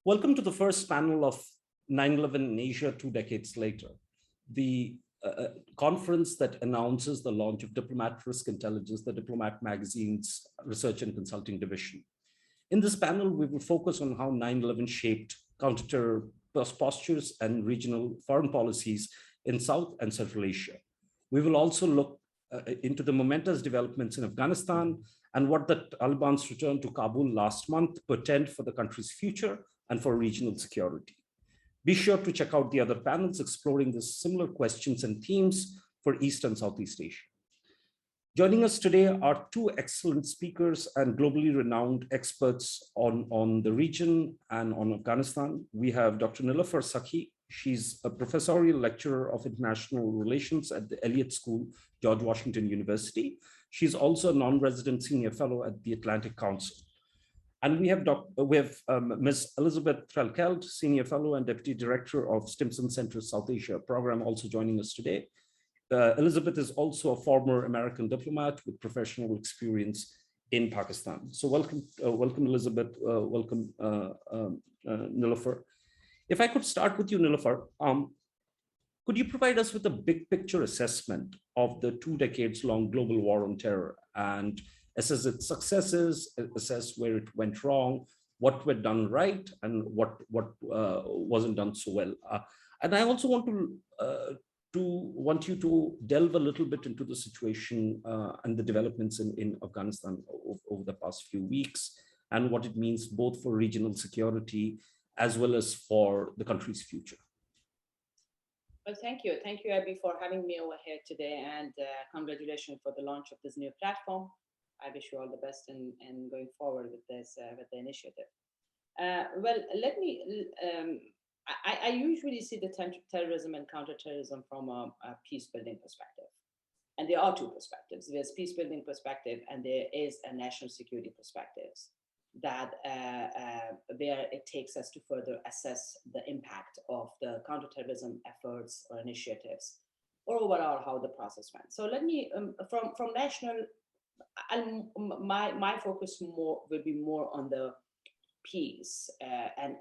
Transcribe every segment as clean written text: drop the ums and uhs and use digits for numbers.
Welcome to the first panel of 9/11 in Asia 2 decades later, the conference that announces the launch of Diplomat Risk Intelligence, the Diplomat magazine's research and consulting division. In this panel, we will focus on how 9/11 shaped counterterror postures and regional foreign policies in South and Central Asia. We will also look into the momentous developments in Afghanistan and what the Taliban's return to Kabul last month portend for the country's future and for regional security. Be sure to check out the other panels exploring the similar questions and themes for East and Southeast Asia. Joining us today are two excellent speakers and globally renowned experts on the region and on Afghanistan. We have Dr. Nilofar Sakhi. She's a professorial lecturer of international relations at the Elliot School, George Washington University. She's also a non-resident senior fellow at the Atlantic Council. And we have Ms. Elizabeth Threlkeld, Senior Fellow and Deputy Director of Stimson Center's South Asia program, also joining us today. Elizabeth is also a former American diplomat with professional experience in Pakistan. So welcome Elizabeth, welcome Nilofar. If I could start with you, Nilofar, could you provide us with a big picture assessment of the 2 decades long global war on terror and assess its successes, assess where it went wrong, what were done right, and what wasn't done so well. And I also want you to delve a little bit into the situation and the developments in Afghanistan over the past few weeks, and what it means both for regional security as well as for the country's future. Well, thank you, Abby, for having me over here today, and congratulations for the launch of this new platform. I wish you all the best in going forward with this with the initiative. Well, let me. I usually see the terrorism and counterterrorism from a peace building perspective, and there are two perspectives. There's peace building perspective, and there is a national security perspective that where it takes us to further assess the impact of the counterterrorism efforts or initiatives, or overall how the process went. So let me from national. My focus will be more on the peace and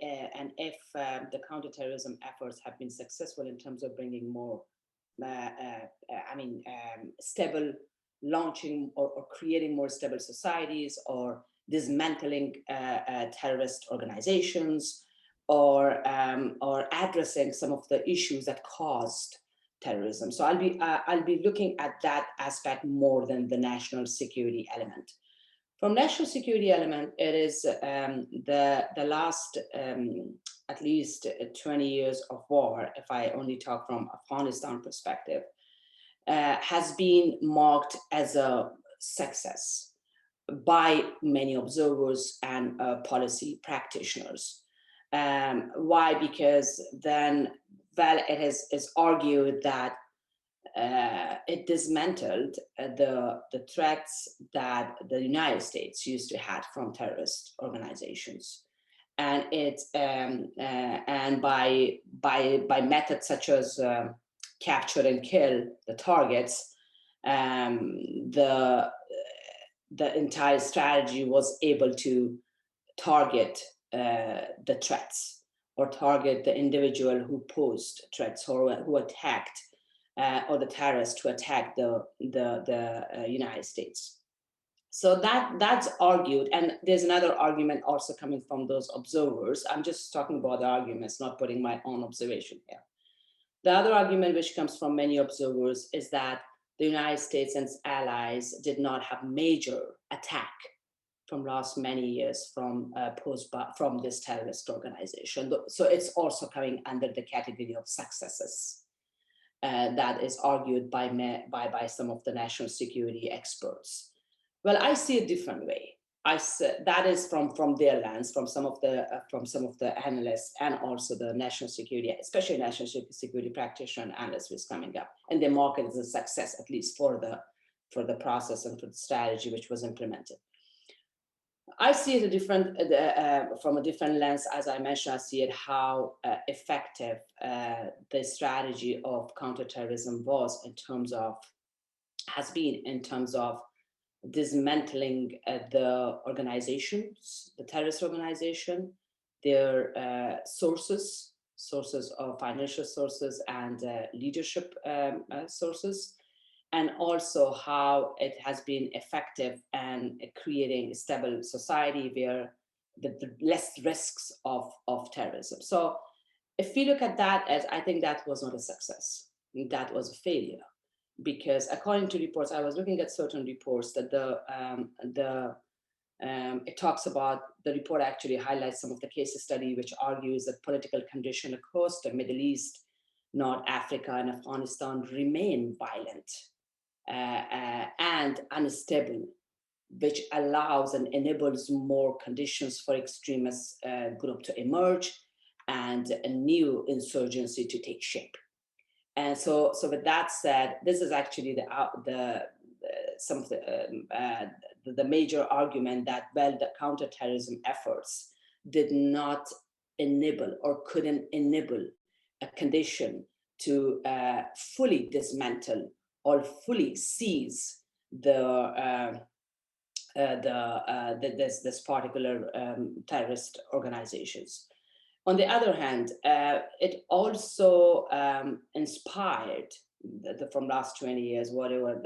if the counterterrorism efforts have been successful in terms of bringing more, stable, launching or creating more stable societies, or dismantling terrorist organizations, or addressing some of the issues that caused terrorism. So I'll be looking at that aspect more than the national security element. From national security element, it is the last at least 20 years of war, if I only talk from Afghanistan perspective, has been marked as a success by many observers and policy practitioners. Why? Because then, well, it is argued that it dismantled the threats that the United States used to have from terrorist organizations, and and by methods such as capture and kill the targets, the entire strategy was able to target the threats, or target the individual who posed threats or who attacked, or the terrorists who attacked the United States. So that's argued, and there's another argument also coming from those observers. I'm just talking about the arguments, not putting my own observation here. The other argument which comes from many observers is that the United States and its allies did not have major attack from last many years from this terrorist organization. So it's also coming under the category of successes that is argued by some of the national security experts. Well, I see a different way. That is from their lens, from some of the analysts, and also the national security, especially national security practitioner and analysts who's coming up, and they mark it as a success, at least for the process and for the strategy which was implemented. I see it from a different lens. As I mentioned, I see it how effective the strategy of counterterrorism has been in terms of dismantling the organizations, the terrorist organization, their sources of financial sources and leadership sources, and also how it has been effective and creating a stable society where the less risks of terrorism. So if we look at that, as I think that was not a success, that was a failure, because according to reports, I was looking at certain reports that it talks about, the report actually highlights some of the case study which argues that political condition across the Middle East, North Africa, and Afghanistan remain violent and unstable, which allows and enables more conditions for extremist group to emerge and a new insurgency to take shape. And so with that said, this is actually some of the major argument that, well, the counterterrorism efforts did not enable or couldn't enable a condition to fully dismantle or fully seize this particular terrorist organizations. On the other hand, it also inspired from last 20 years, whatever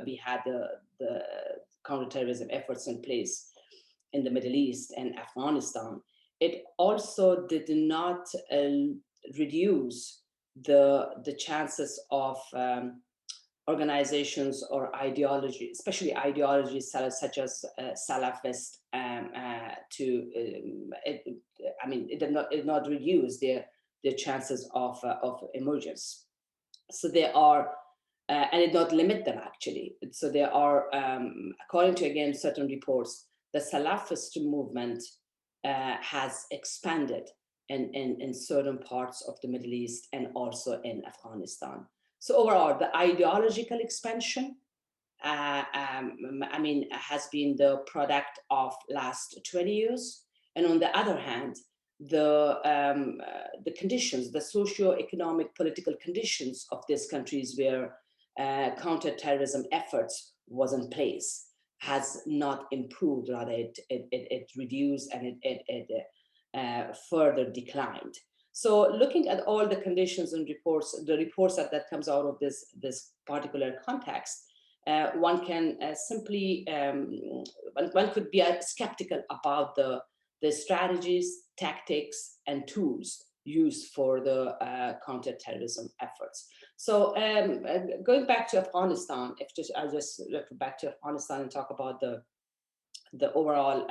we had the counterterrorism efforts in place in the Middle East and Afghanistan. It also did not reduce the chances of organizations or ideology, especially ideologies such as Salafist, it did not reduce their chances of emergence. So they are, and it not limit them actually. So there are, according to again certain reports, the Salafist movement has expanded in certain parts of the Middle East and also in Afghanistan. So overall, the ideological expansion, has been the product of last 20 years. And on the other hand, the conditions, the socio-economic political conditions of these countries where counterterrorism efforts was in place has not improved, rather it reduced and it further declined. So looking at all the conditions and reports, the reports that comes out of this particular context, one can simply, one could be skeptical about the strategies, tactics, and tools used for the counterterrorism efforts. So going back to Afghanistan, I'll just refer back to Afghanistan and talk about the overall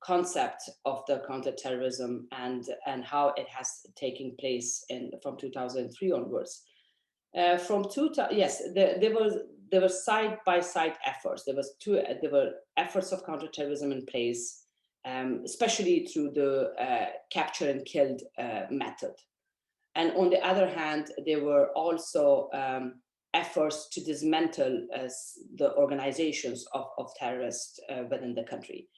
concept of the counterterrorism and how it has taken place from 2003 onwards. There were side-by-side efforts. There were efforts of counterterrorism in place, especially through the capture and killed method. And on the other hand, there were also efforts to dismantle the organizations of terrorists within the country.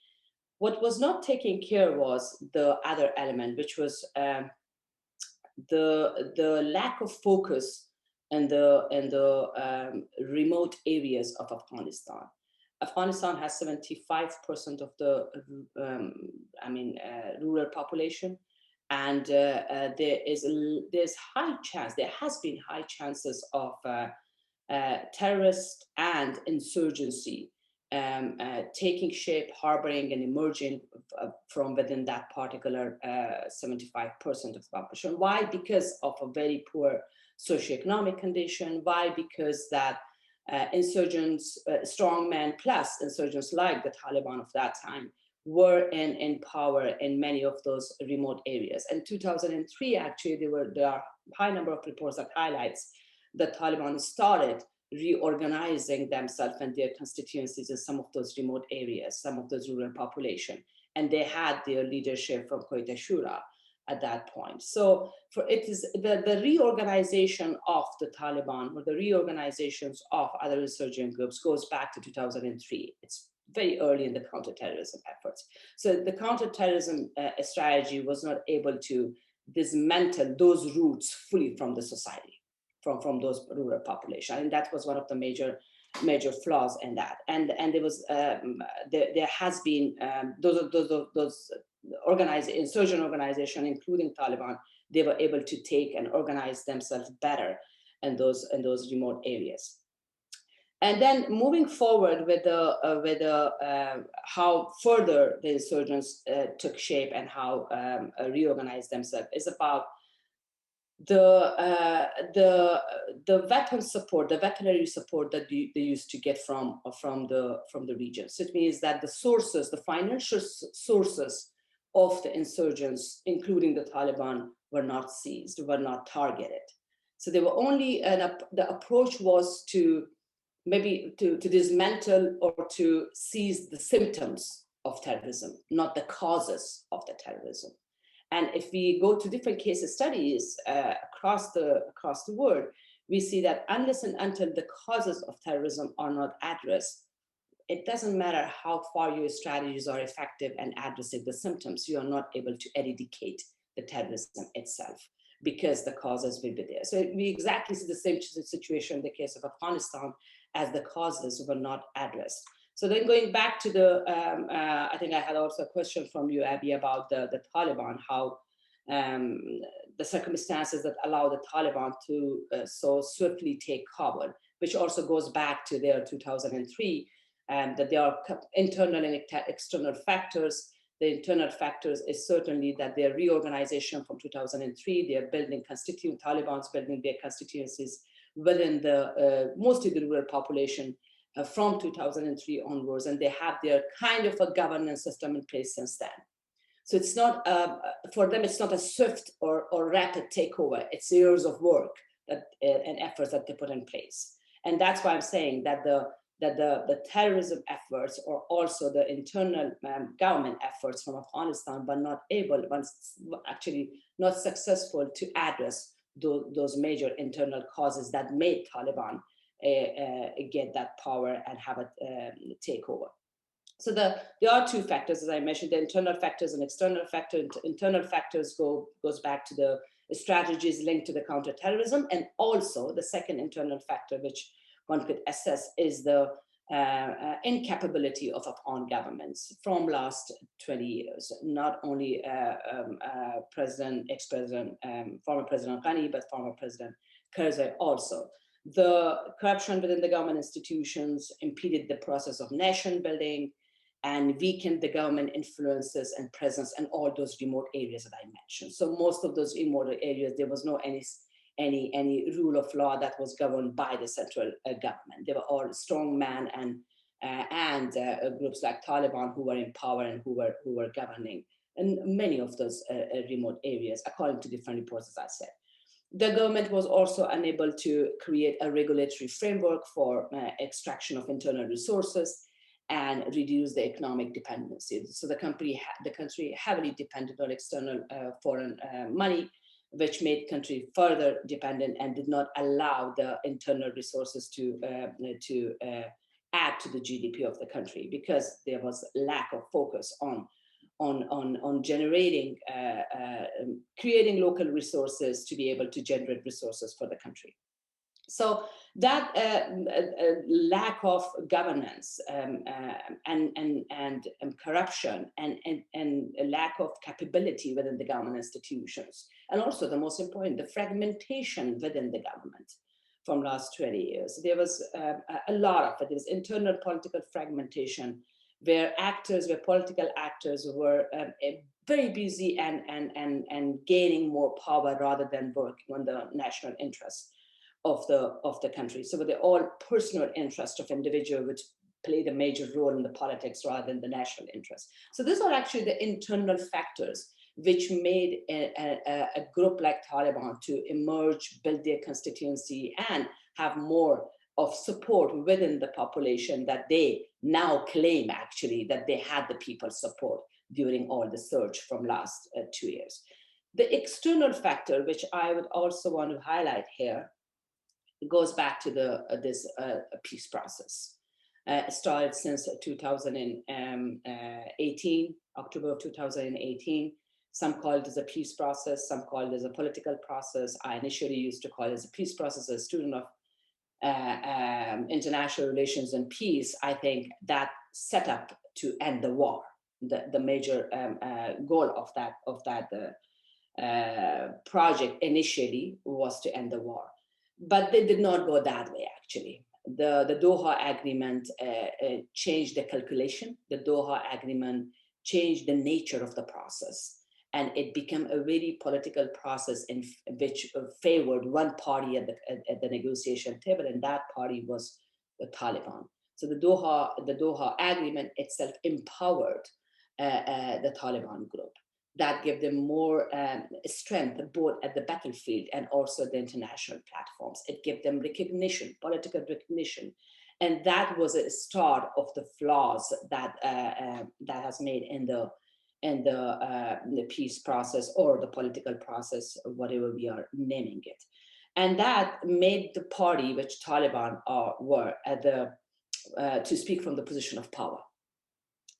What was not taken care was the other element, which was the lack of focus in the remote areas of Afghanistan. Afghanistan has 75% of the rural population, and there's high chance, there has been high chances of terrorist and insurgency taking shape, harboring and emerging from within that particular 75% of the population. Why? Because of a very poor socioeconomic condition. Why? Because that insurgents, strongmen plus insurgents like the Taliban of that time were in power in many of those remote areas. In 2003, actually, there are a high number of reports that highlights that Taliban started reorganizing themselves and their constituencies in some of those remote areas, some of those rural population. And they had their leadership from Quetta Shura at that point. So it is the reorganization of the Taliban or the reorganizations of other insurgent groups goes back to 2003. It's very early in the counterterrorism efforts. So the counterterrorism strategy was not able to dismantle those roots fully from the society, from those rural population. And that was one of the major major flaws in that. And there was there has been those insurgent organization, including Taliban, they were able to take and organize themselves better in those remote areas. And then moving forward with how further the insurgents took shape and how reorganized themselves is about the weapon support, the weaponry support that they used to get from the region. So it means that the sources, the financial sources of the insurgents, including the Taliban, were not seized, were not targeted. So they were only, the approach was to maybe to dismantle or to seize the symptoms of terrorism, not the causes of the terrorism. And if we go to different case studies across the world, we see that unless and until the causes of terrorism are not addressed, it doesn't matter how far your strategies are effective in addressing the symptoms, you are not able to eradicate the terrorism itself, because the causes will be there. So we exactly see the same situation in the case of Afghanistan, as the causes were not addressed. So then going back to the, I think I had also a question from you, Abby, about the Taliban, how the circumstances that allow the Taliban to so swiftly take Kabul, which also goes back to their 2003, that there are internal and external factors. The internal factors is certainly that their reorganization from 2003, they're building Taliban's building their constituencies within the, mostly the rural population from 2003 onwards, and they have their kind of a governance system in place since then. So it's not, for them, it's not a swift or rapid takeover, it's years of work that, and efforts that they put in place. And that's why I'm saying that the terrorism efforts, or also the internal government efforts from Afghanistan, but actually not successful to address those major internal causes that made Taliban get that power and have a takeover. So there are two factors, as I mentioned, the internal factors and external factors. Internal factors goes back to the strategies linked to the counterterrorism, and also the second internal factor, which one could assess, is the incapability of Afghan governments from last 20 years. Not only ex-president, former President Ghani, but former President Karzai also. The corruption within the government institutions impeded the process of nation building and weakened the government influences and presence in all those remote areas that I mentioned. So most of those remote areas, there was no any rule of law that was governed by the central government. They were all strongman and groups like Taliban who were in power and who were governing in many of those remote areas, according to different reports, as I said. The government was also unable to create a regulatory framework for extraction of internal resources and reduce the economic dependency. So the country heavily depended on external foreign money, which made country further dependent and did not allow the internal resources to add to the GDP of the country, because there was lack of focus on generating, creating local resources to be able to generate resources for the country. So that lack of governance and corruption and a lack of capability within the government institutions, and also the most important, the fragmentation within the government from last 20 years. There was a lot of it. There was internal political fragmentation, where political actors were very busy and gaining more power rather than working on the national interest of the country. So with the all personal interest of individual, which played a major role in the politics rather than the national interest. So these are actually the internal factors which made a group like Taliban to emerge, build their constituency, and have more of support within the population that they now claim actually that they had the people's support during all the surge from last 2 years. The external factor, which I would also want to highlight here, goes back to this peace process. It started since 2018, October of 2018. Some call it as a peace process, some call it as a political process. I initially used to call it as a peace process as a student of international relations and peace, I think that set up to end the war. The major goal of that project initially was to end the war, but they did not go that way. Actually, the Doha Agreement changed the calculation. The Doha Agreement changed the nature of the process, and it became a very political process in which favored one party at the negotiation table, and that party was the Taliban. So the Doha Agreement itself empowered the Taliban group. That gave them more strength, both at the battlefield and also the international platforms. It gave them recognition, political recognition, and that was a start of the flaws that that has made in the peace process or the political process, whatever we are naming it. And that made the party, which Taliban were at to speak from the position of power.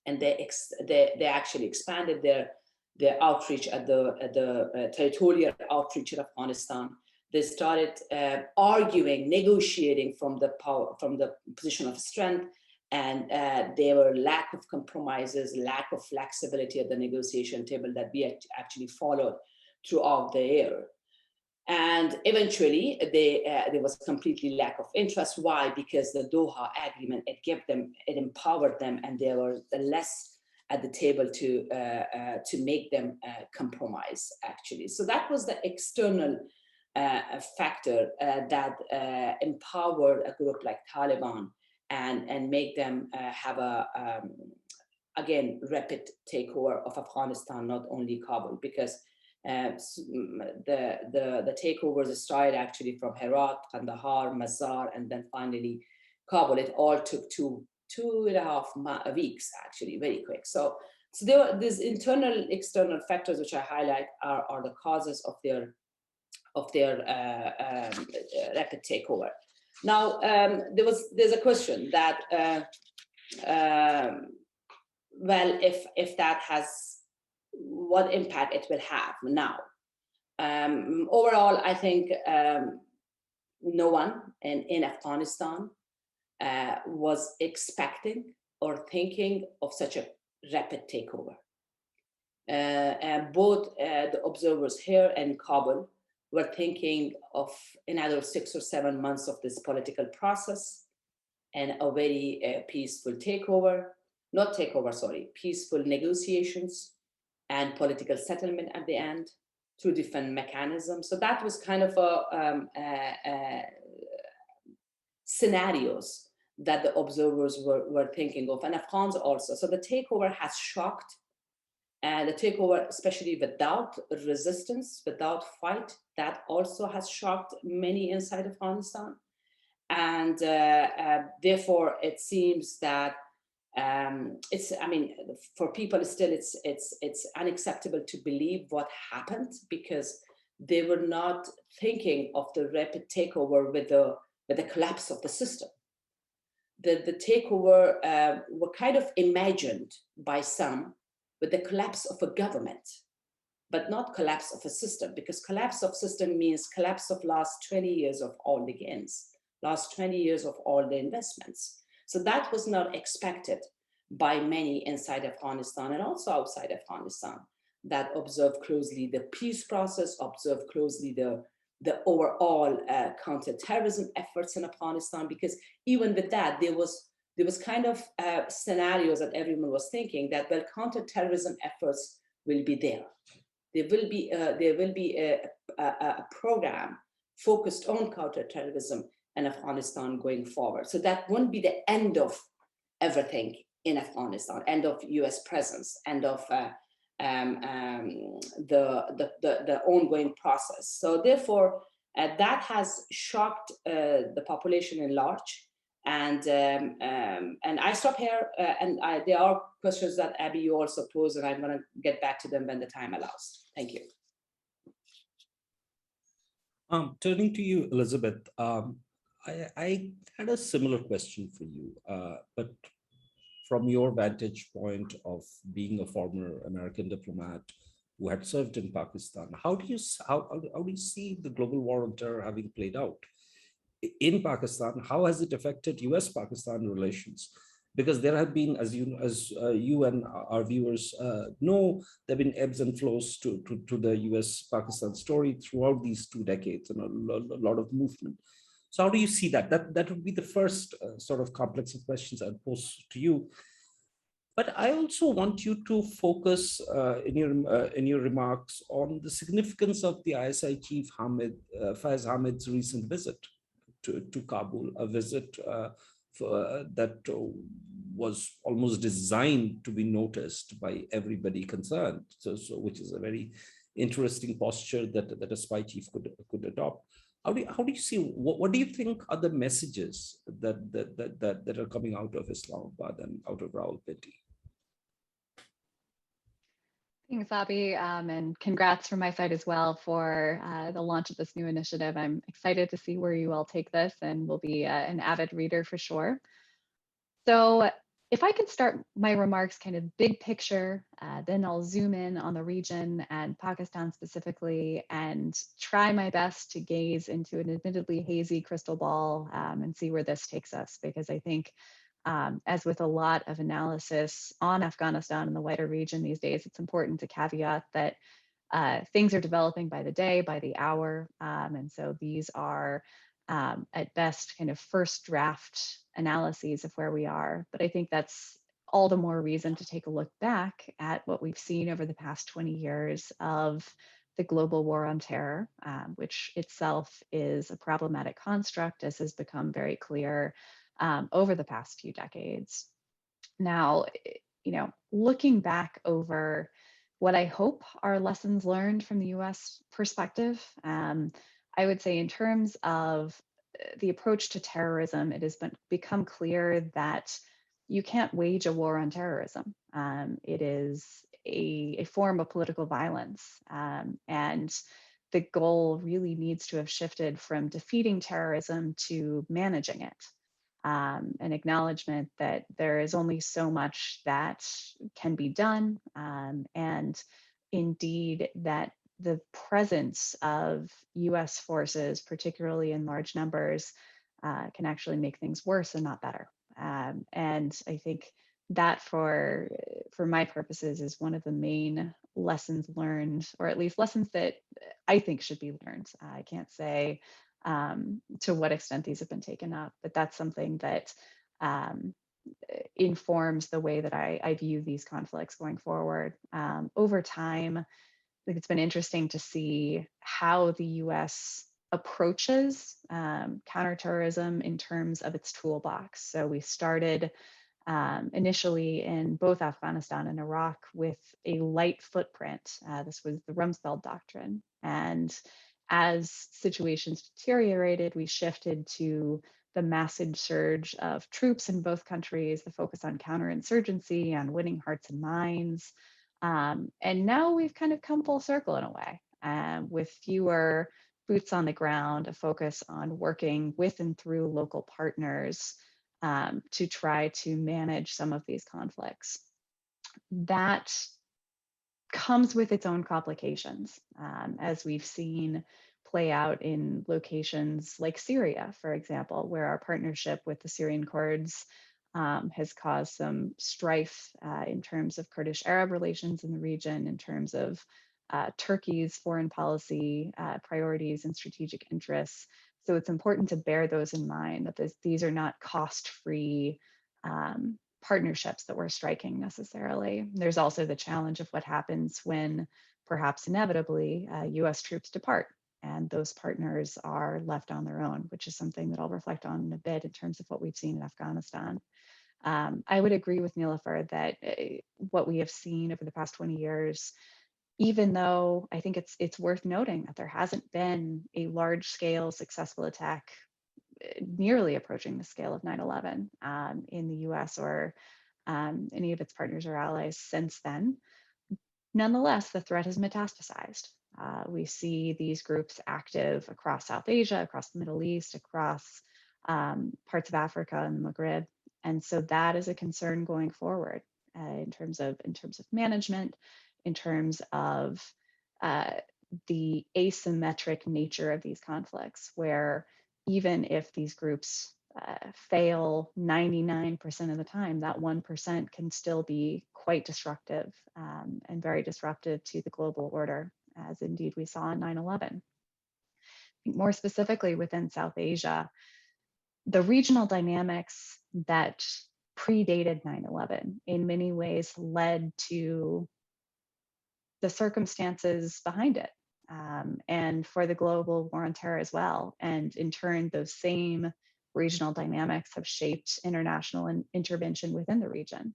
And they actually expanded their outreach at the territorial outreach in Afghanistan. They started arguing, negotiating from the position of strength, and there were lack of compromises, lack of flexibility at the negotiation table that we actually followed throughout the year. And eventually, there was completely lack of interest. Why? Because the Doha Agreement, it empowered them, and they were less at the table to make them compromise, actually. So that was the external factor that empowered a group like Taliban and make them have again, rapid takeover of Afghanistan, not only Kabul, because the takeovers started actually from Herat, Kandahar, Mazar, and then finally Kabul. It all took two and a half weeks, actually, very quick. So there were these internal, external factors which I highlight are the causes of their rapid takeover. Now, there's a question that well, if that has, what impact it will have now. Overall, I think no one in Afghanistan was expecting or thinking of such a rapid takeover. And both the observers here in Kabul were thinking of another 6 or 7 months of this political process and a very peaceful peaceful negotiations and political settlement at the end through different mechanisms. So that was kind of scenarios that the observers were thinking of, and Afghans also. So the takeover has shocked, and the takeover, especially without resistance, without fight, that also has shocked many inside Afghanistan. And therefore, it seems that for people still, it's unacceptable to believe what happened, because they were not thinking of the rapid takeover with the collapse of the system. The takeover were kind of imagined by some with the collapse of a government, but not collapse of a system, because collapse of system means collapse of last 20 years of all the gains, last 20 years of all the investments. So that was not expected by many inside Afghanistan and also outside Afghanistan that observe closely the peace process, observe closely the overall counterterrorism efforts in Afghanistan, because even with that, there was kind of scenarios that everyone was thinking that, well, counterterrorism efforts will be there. There will be a program focused on counterterrorism in Afghanistan going forward. So that won't be the end of everything in Afghanistan, end of US presence, end of the ongoing process. So therefore, that has shocked the population in large. And I stop here, and there are questions that Abby, you also posed, and I'm going to get back to them when the time allows. Thank you. Turning to you, Elizabeth, I had a similar question for you, but from your vantage point of being a former American diplomat who had served in Pakistan, how do you see the global war on terror having played out? in Pakistan, how has it affected US-Pakistan relations? Because there have been, as you and our viewers know, there have been ebbs and flows to the US-Pakistan story throughout these 2 decades, and a lot of movement. So how do you see that? That would be the first sort of complex of questions I'd pose to you. But I also want you to focus in your remarks on the significance of the ISI chief Faiz Hamid's recent visit to Kabul, a visit that was almost designed to be noticed by everybody concerned. So which is a very interesting posture that a spy chief could adopt. How do you see, what do you think are the messages that are coming out of Islamabad and out of Rawalpindi? Thanks, Abby, and congrats from my side as well for the launch of this new initiative. I'm excited to see where you all take this, and will be an avid reader for sure. So if I could start my remarks kind of big picture, then I'll zoom in on the region and Pakistan specifically, and try my best to gaze into an admittedly hazy crystal ball and see where this takes us, because I think as with a lot of analysis on Afghanistan and the wider region these days, it's important to caveat that things are developing by the day, by the hour. And so these are at best kind of first draft analyses of where we are. But I think that's all the more reason to take a look back at what we've seen over the past 20 years of the global war on terror, which itself is a problematic construct, as has become very clear over the past few decades. Now, looking back over what I hope are lessons learned from the US perspective, I would say in terms of the approach to terrorism, it has become clear that you can't wage a war on terrorism. It is a form of political violence, and the goal really needs to have shifted from defeating terrorism to managing it. An acknowledgement that there is only so much that can be done, and indeed that the presence of US forces, particularly in large numbers, can actually make things worse and not better. And I think that for my purposes is one of the main lessons learned, or at least lessons that I think should be learned. I can't say to what extent these have been taken up, but that's something that informs the way that I view these conflicts going forward. Over time, I think it's been interesting to see how the US approaches counterterrorism in terms of its toolbox. So we started initially in both Afghanistan and Iraq with a light footprint. This was the Rumsfeld Doctrine. And as situations deteriorated, we shifted to the massive surge of troops in both countries, the focus on counterinsurgency, on winning hearts and minds. And now we've kind of come full circle in a way, with fewer boots on the ground, a focus on working with and through local partners to try to manage some of these conflicts. That comes with its own complications, as we've seen play out in locations like Syria, for example, where our partnership with the Syrian Kurds has caused some strife in terms of Kurdish-Arab relations in the region, in terms of Turkey's foreign policy priorities and strategic interests. So it's important to bear those in mind, that these are not cost-free partnerships that we're striking necessarily. There's also the challenge of what happens when, perhaps inevitably, US troops depart and those partners are left on their own, which is something that I'll reflect on in a bit in terms of what we've seen in Afghanistan. I would agree with Nilofar that what we have seen over the past 20 years, even though I think it's worth noting that there hasn't been a large-scale successful attack nearly approaching the scale of 9/11 in the US or any of its partners or allies since then. Nonetheless, the threat has metastasized. We see these groups active across South Asia, across the Middle East, across parts of Africa and the Maghreb. And so that is a concern going forward in terms of management, in terms of the asymmetric nature of these conflicts, where even if these groups fail 99% of the time, that 1% can still be quite destructive and very disruptive to the global order, as indeed we saw in 9/11. More specifically within South Asia, the regional dynamics that predated 9/11 in many ways led to the circumstances behind it, and for the global war on terror as well. And in turn, those same regional dynamics have shaped international intervention within the region,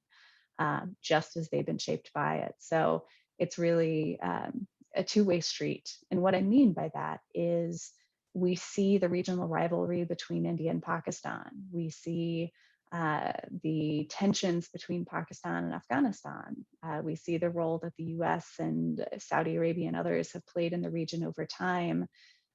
just as they've been shaped by it. So it's really a two-way street. And what I mean by that is we see the regional rivalry between India and Pakistan. We see the tensions between Pakistan and Afghanistan. We see the role that the US and Saudi Arabia and others have played in the region over time.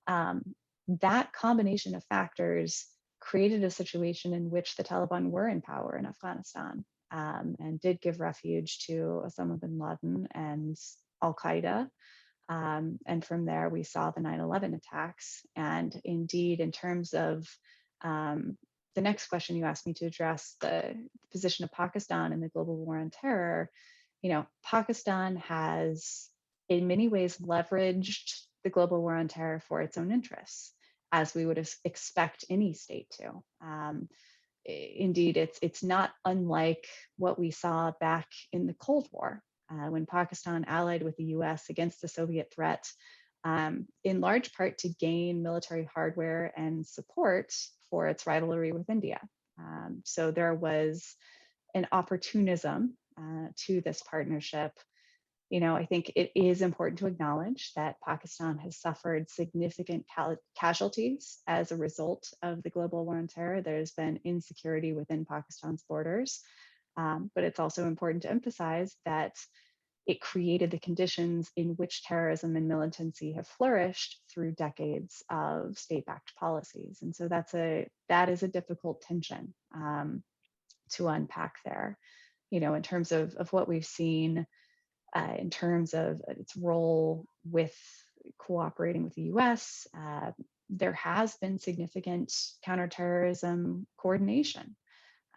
That combination of factors created a situation in which the Taliban were in power in Afghanistan, and did give refuge to Osama bin Laden and Al-Qaeda. And from there, we saw the 9/11 attacks. And indeed, in terms of the next question you asked me to address, the position of Pakistan in the global war on terror, Pakistan has in many ways leveraged the global war on terror for its own interests, as we would expect any state to. Indeed, it's not unlike what we saw back in the Cold War, when Pakistan allied with the US against the Soviet threat, in large part to gain military hardware and support for its rivalry with India. So there was an opportunism to this partnership. I think it is important to acknowledge that Pakistan has suffered significant casualties as a result of the global war on terror. There's been insecurity within Pakistan's borders, but it's also important to emphasize that it created the conditions in which terrorism and militancy have flourished through decades of state-backed policies. And so that is a difficult tension to unpack there. In terms of what we've seen, in terms of its role with cooperating with the US, there has been significant counterterrorism coordination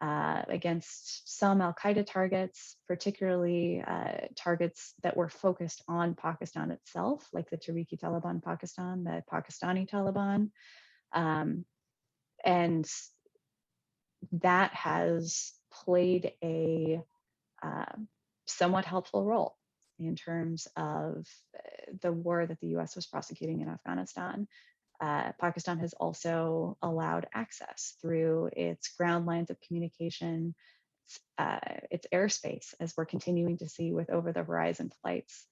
against some Al-Qaeda targets, particularly targets that were focused on Pakistan itself, like the Tehrik-i-Taliban Pakistan, the Pakistani Taliban. And that has played a somewhat helpful role in terms of the war that the US was prosecuting in Afghanistan. Pakistan has also allowed access through its ground lines of communication, its airspace, as we're continuing to see with over-the-horizon flights.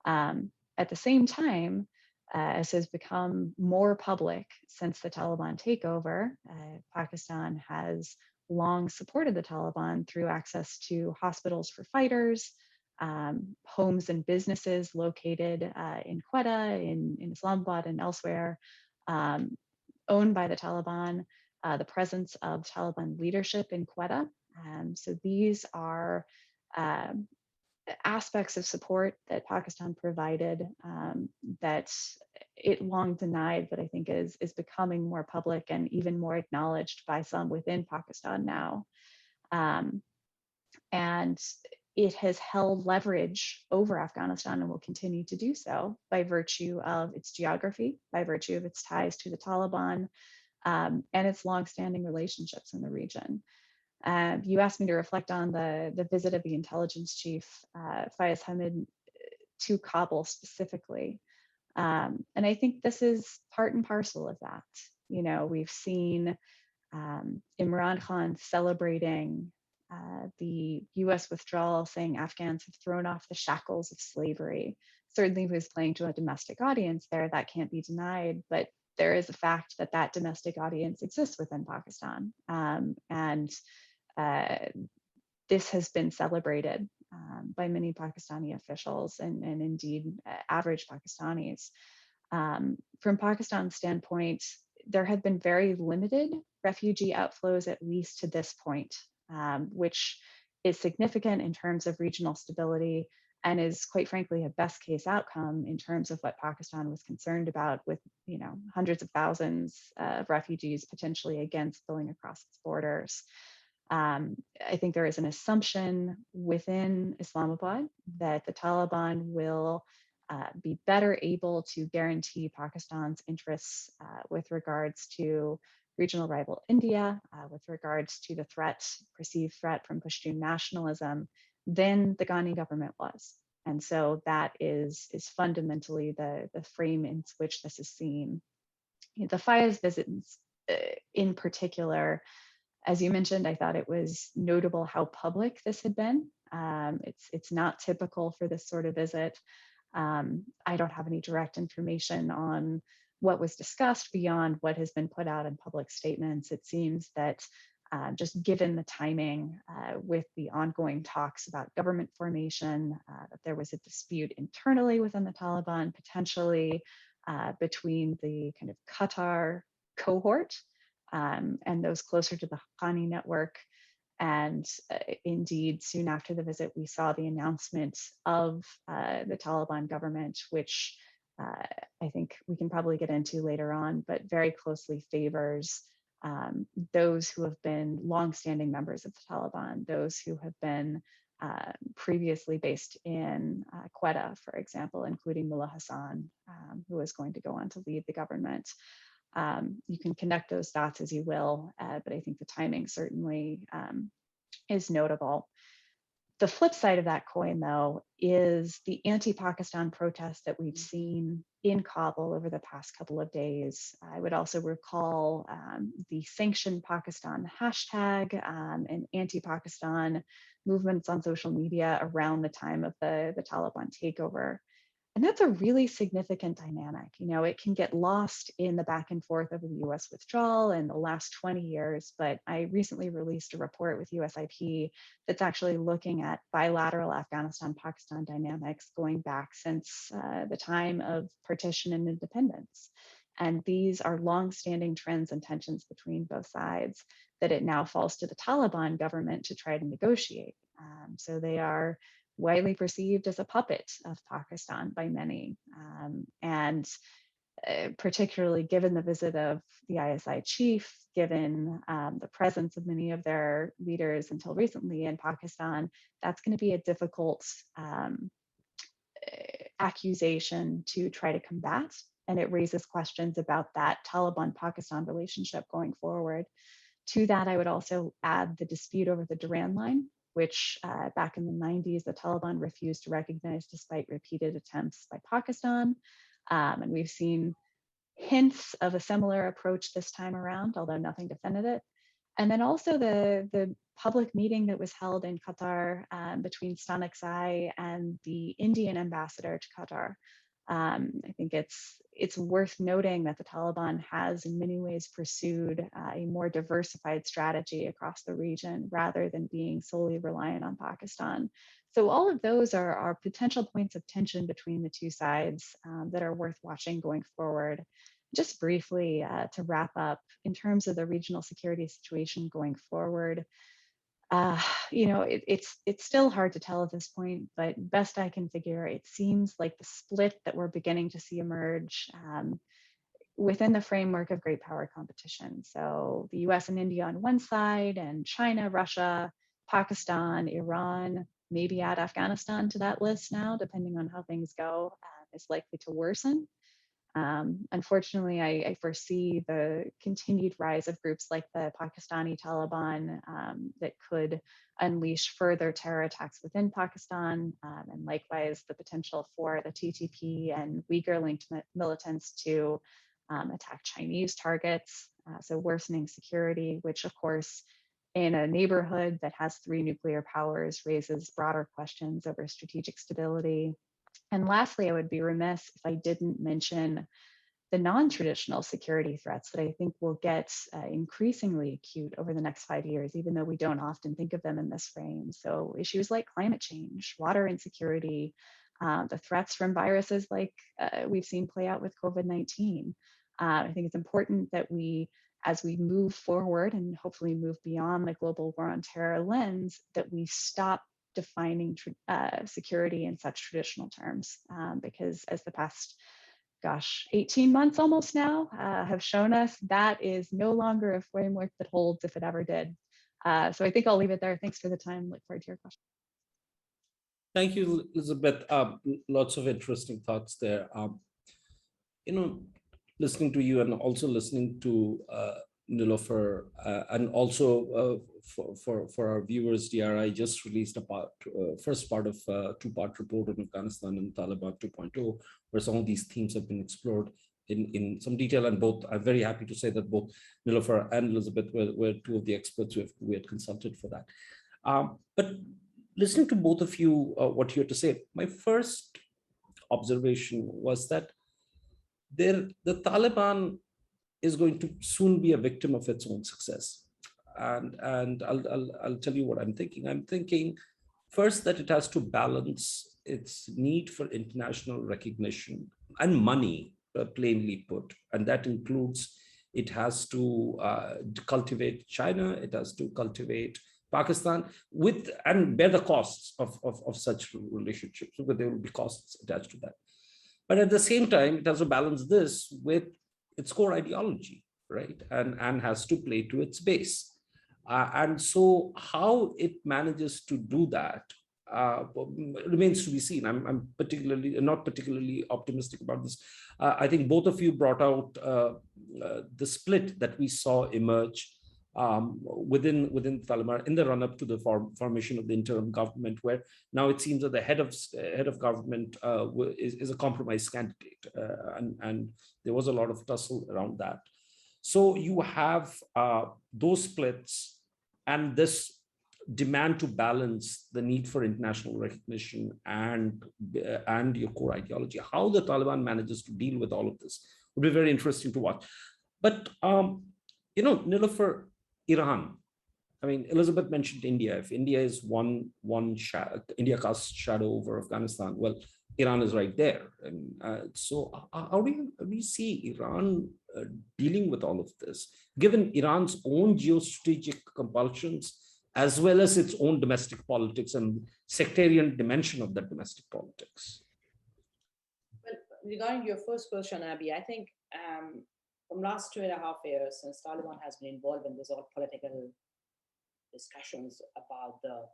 At the same time, as has become more public since the Taliban takeover, Pakistan has long supported the Taliban through access to hospitals for fighters, homes and businesses located in Quetta, in Islamabad and elsewhere, owned by the Taliban, the presence of Taliban leadership in Quetta. So these are aspects of support that Pakistan provided that it long denied, but I think is becoming more public and even more acknowledged by some within Pakistan now. And it has held leverage over Afghanistan and will continue to do so by virtue of its geography, by virtue of its ties to the Taliban, and its longstanding relationships in the region. You asked me to reflect on the visit of the intelligence chief, Fayez Hamid, to Kabul specifically. And I think this is part and parcel of that. We've seen Imran Khan celebrating the US withdrawal, saying Afghans have thrown off the shackles of slavery. Certainly he was playing to a domestic audience there, that can't be denied, but there is a fact that that domestic audience exists within Pakistan. And this has been celebrated by many Pakistani officials and indeed average Pakistanis. From Pakistan's standpoint, there have been very limited refugee outflows, at least to this point, which is significant in terms of regional stability and is quite frankly a best case outcome in terms of what Pakistan was concerned about, with hundreds of thousands of refugees potentially again spilling across its borders. I think there is an assumption within Islamabad that the Taliban will be better able to guarantee Pakistan's interests with regards to regional rival India, with regards to the perceived threat from Pashtun nationalism, than the Ghani government was. And so that is fundamentally the frame in which this is seen. The Fayez visit in particular, as you mentioned, I thought it was notable how public this had been. It's not typical for this sort of visit. I don't have any direct information on what was discussed beyond what has been put out in public statements. It seems that just given the timing with the ongoing talks about government formation, that there was a dispute internally within the Taliban, potentially between the kind of Qatar cohort and those closer to the Haqqani network. And indeed, soon after the visit, we saw the announcement of the Taliban government, which I think we can probably get into later on, but very closely favors those who have been longstanding members of the Taliban, those who have been previously based in Quetta, for example, including Mullah Hassan, who is going to go on to lead the government. You can connect those dots as you will, but I think the timing certainly is notable. The flip side of that coin, though, is the anti-Pakistan protests that we've seen in Kabul over the past couple of days. I would also recall the Sanction Pakistan hashtag and anti-Pakistan movements on social media around the time of the Taliban takeover. And that's a really significant dynamic. It can get lost in the back and forth over the US withdrawal in the last 20 years, but I recently released a report with USIP that's actually looking at bilateral Afghanistan-Pakistan dynamics going back since the time of partition and independence. And these are longstanding trends and tensions between both sides that it now falls to the Taliban government to try to negotiate. So they are widely perceived as a puppet of Pakistan by many. And particularly given the visit of the ISI chief, given the presence of many of their leaders until recently in Pakistan, that's going to be a difficult accusation to try to combat. And it raises questions about that Taliban-Pakistan relationship going forward. To that, I would also add the dispute over the Durand Line, which back in the 90s, the Taliban refused to recognize despite repeated attempts by Pakistan. And we've seen hints of a similar approach this time around, although nothing definitive. And then also the public meeting that was held in Qatar between Stanaksai and the Indian ambassador to Qatar. I think it's worth noting that the Taliban has in many ways pursued a more diversified strategy across the region rather than being solely reliant on Pakistan. So all of those are potential points of tension between the two sides that are worth watching going forward. Just briefly to wrap up, in terms of the regional security situation going forward, it's still hard to tell at this point, but best I can figure, it seems like the split that we're beginning to see emerge within the framework of great power competition. So the US and India on one side, and China, Russia, Pakistan, Iran, maybe add Afghanistan to that list now, depending on how things go, is likely to worsen. Unfortunately, I foresee the continued rise of groups like the Pakistani Taliban that could unleash further terror attacks within Pakistan, and likewise the potential for the TTP and Uyghur-linked militants to attack Chinese targets. So worsening security, which of course, in a neighborhood that has 3 nuclear powers, raises broader questions over strategic stability. And lastly, I would be remiss if I didn't mention the non-traditional security threats that I think will get increasingly acute over the next 5 years, even though we don't often think of them in this frame. So issues like climate change, water insecurity, the threats from viruses like we've seen play out with COVID-19. I think it's important that we, as we move forward and hopefully move beyond the global war on terror lens, that we stop defining security in such traditional terms, because as the past, 18 months almost now have shown us, that is no longer a framework that holds if it ever did. So I think I'll leave it there. Thanks for the time. Look forward to your questions. Thank you, Elizabeth. Lots of interesting thoughts there. Listening to you and also listening to Nilofar, and also for our viewers, DRI just released a first part of a two-part report on Afghanistan and Taliban 2.0, where some of these themes have been explored in some detail. And both, I'm very happy to say that both Nilofar and Elizabeth were two of the experts we had consulted for that. But listening to both of you, what you had to say, my first observation was that the Taliban is going to soon be a victim of its own success. And I'll tell you what I'm thinking. I'm thinking first that it has to balance its need for international recognition and money, plainly put. And that includes, it has to cultivate China, it has to cultivate Pakistan and bear the costs of such relationships, because there will be costs attached to that. But at the same time, it has to balance this with its core ideology, right? And has to play to its base. And so how it manages to do that remains to be seen. I'm not particularly optimistic about this. I think both of you brought out the split that we saw emerge within Taliban in the run-up to the formation of the interim government, where now it seems that the head of government is a compromise candidate, and there was a lot of tussle around that. So you have those splits and this demand to balance the need for international recognition and your core ideology. How the Taliban manages to deal with all of this would be very interesting to watch. But Nilofar, Iran. I mean, Elizabeth mentioned India. If India is India casts shadow over Afghanistan, well, Iran is right there. And so how do we see Iran dealing with all of this, given Iran's own geostrategic compulsions, as well as its own domestic politics and sectarian dimension of that domestic politics? Well, regarding your first question, Abby, I think from last 2.5 years, since Taliban has been involved in this all political discussions about the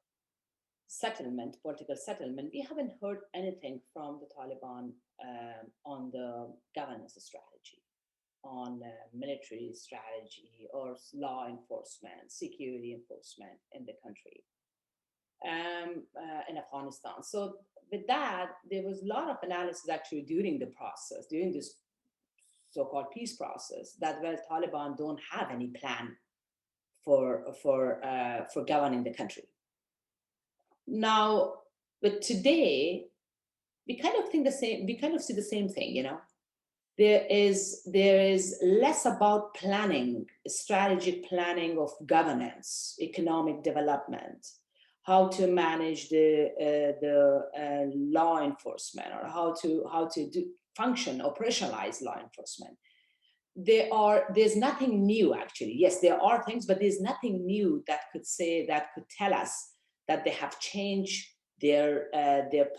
political settlement, we haven't heard anything from the Taliban on the governance strategy, on military strategy, or law enforcement, security enforcement in the country, in Afghanistan. So with that, there was a lot of analysis actually during this so-called peace process, that Taliban don't have any plan for governing the country. Now, but today, we kind of think the same. We kind of see the same thing. There is less about planning, strategic planning of governance, economic development, how to manage the law enforcement, or how to operationalize law enforcement. There's nothing new, actually. Yes, there are things, but there's nothing new that could tell us that they have changed their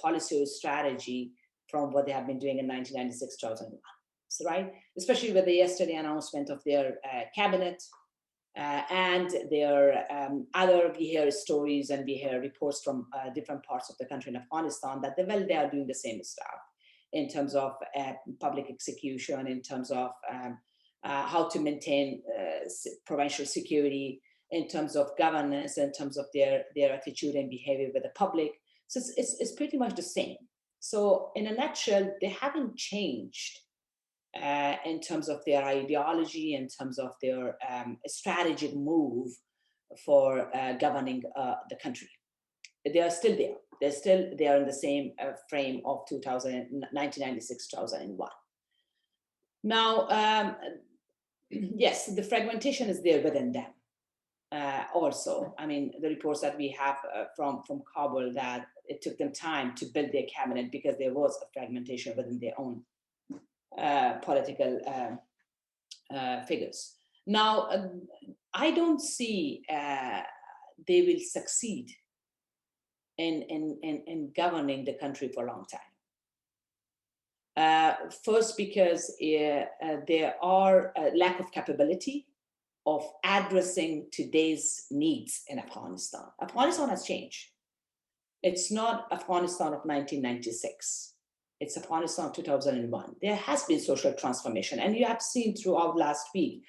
policy or strategy from what they have been doing in 1996-2001. So, right, especially with the yesterday announcement of their cabinet and their we hear stories and we hear reports from different parts of the country in Afghanistan that they are doing the same stuff in terms of public execution, in terms of how to maintain provincial security, in terms of governance, in terms of their attitude and behavior with the public. So it's pretty much the same. So in a nutshell, they haven't changed in terms of their ideology, in terms of their strategic move for governing the country. They are still there. They are in the same frame of 1996-2001. Now, yes, the fragmentation is there within them. Also, I mean, the reports that we have from Kabul, that it took them time to build their cabinet because there was a fragmentation within their own political figures. Now, I don't see they will succeed in governing the country for a long time. First, because there are a lack of capability of addressing today's needs in Afghanistan. Afghanistan has changed. It's not Afghanistan of 1996. It's Afghanistan of 2001. There has been social transformation, and you have seen throughout last week,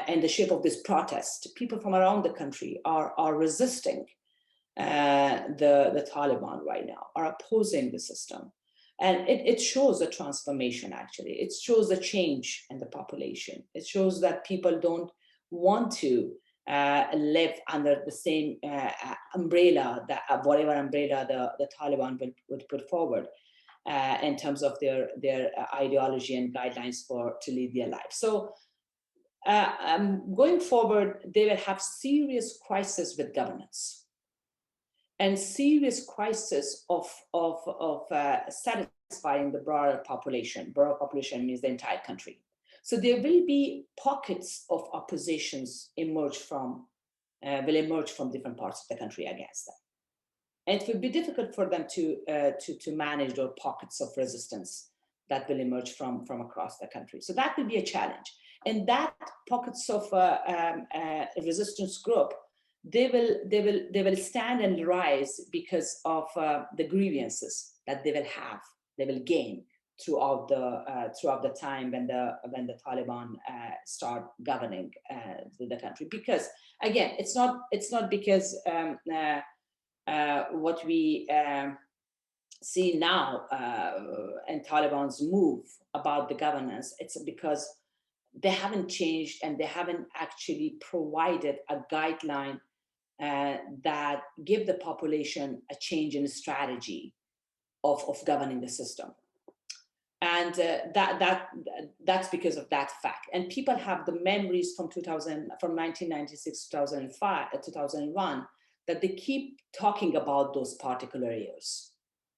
in the shape of this protest, people from around the country are resisting the Taliban right now, are opposing the system. And it shows a transformation, actually. It shows a change in the population. It shows that people don't want to live under the same umbrella, that whatever umbrella the Taliban would put forward in terms of their ideology and guidelines to lead their life. So going forward, they will have serious crisis with governance and serious crisis of satisfying the broader population. Broader population means the entire country. So there will be pockets of oppositions will emerge from different parts of the country against them. And it will be difficult for them to manage those pockets of resistance that will emerge from across the country. So that will be a challenge. And that pockets of resistance group, they will stand and rise because of the grievances that they will gain throughout the time when the Taliban start governing the country. Because again, it's not because what we see now in Taliban's move about the governance, it's because they haven't changed and they haven't actually provided a guideline that give the population a change in strategy of governing the system. And that's because of that fact. And people have the memories from 1996, 2005, 2001, that they keep talking about those particular years.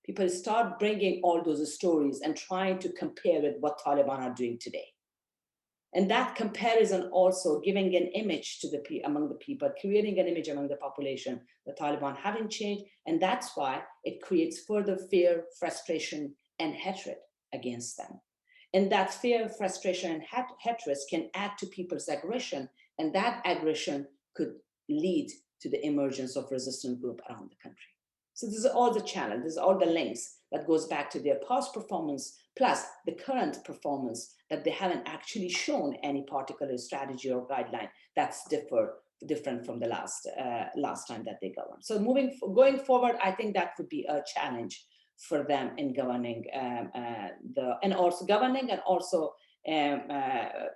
People start bringing all those stories and trying to compare with what Taliban are doing today. And that comparison also giving an image to among the people, creating an image among the population, the Taliban haven't changed. And that's why it creates further fear, frustration, and hatred against them. And that fear, frustration, and hatred can add to people's aggression. And that aggression could lead to the emergence of resistant group around the country. So this is all the challenge, this is all the links that goes back to their past performance, plus the current performance that they haven't actually shown any particular strategy or guideline that's different from the last time that they governed. So going forward, I think that would be a challenge for them in governing and also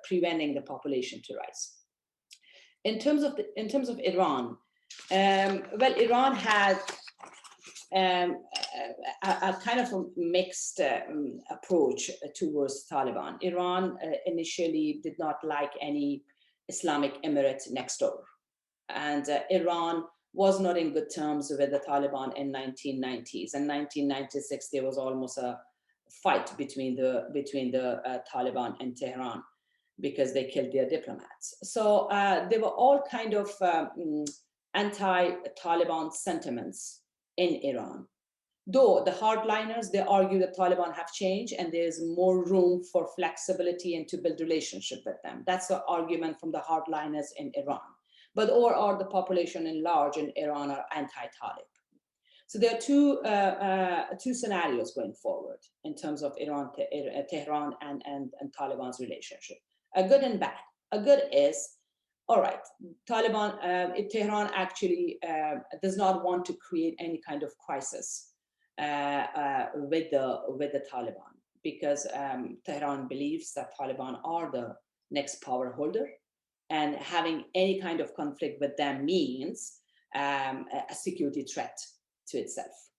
preventing the population to rise. In terms of Iran, well, Iran had a kind of a mixed approach towards Taliban. Iran initially did not like any Islamic emirate next door. And Iran was not in good terms with the Taliban in 1990s. In 1996, there was almost a fight between the Taliban and Tehran because they killed their diplomats. So there were all kind of anti-Taliban sentiments in Iran. Though the hardliners, they argue that Taliban have changed and there's more room for flexibility and to build relationship with them. That's the argument from the hardliners in Iran. But or the population in large in Iran are anti-Talib. So there are two scenarios going forward in terms of Tehran and Taliban's relationship. A good and bad. A good is, all right, Tehran actually does not want to create any kind of crisis with the Taliban, because Tehran believes that Taliban are the next power holder, and having any kind of conflict with them means a security threat to itself.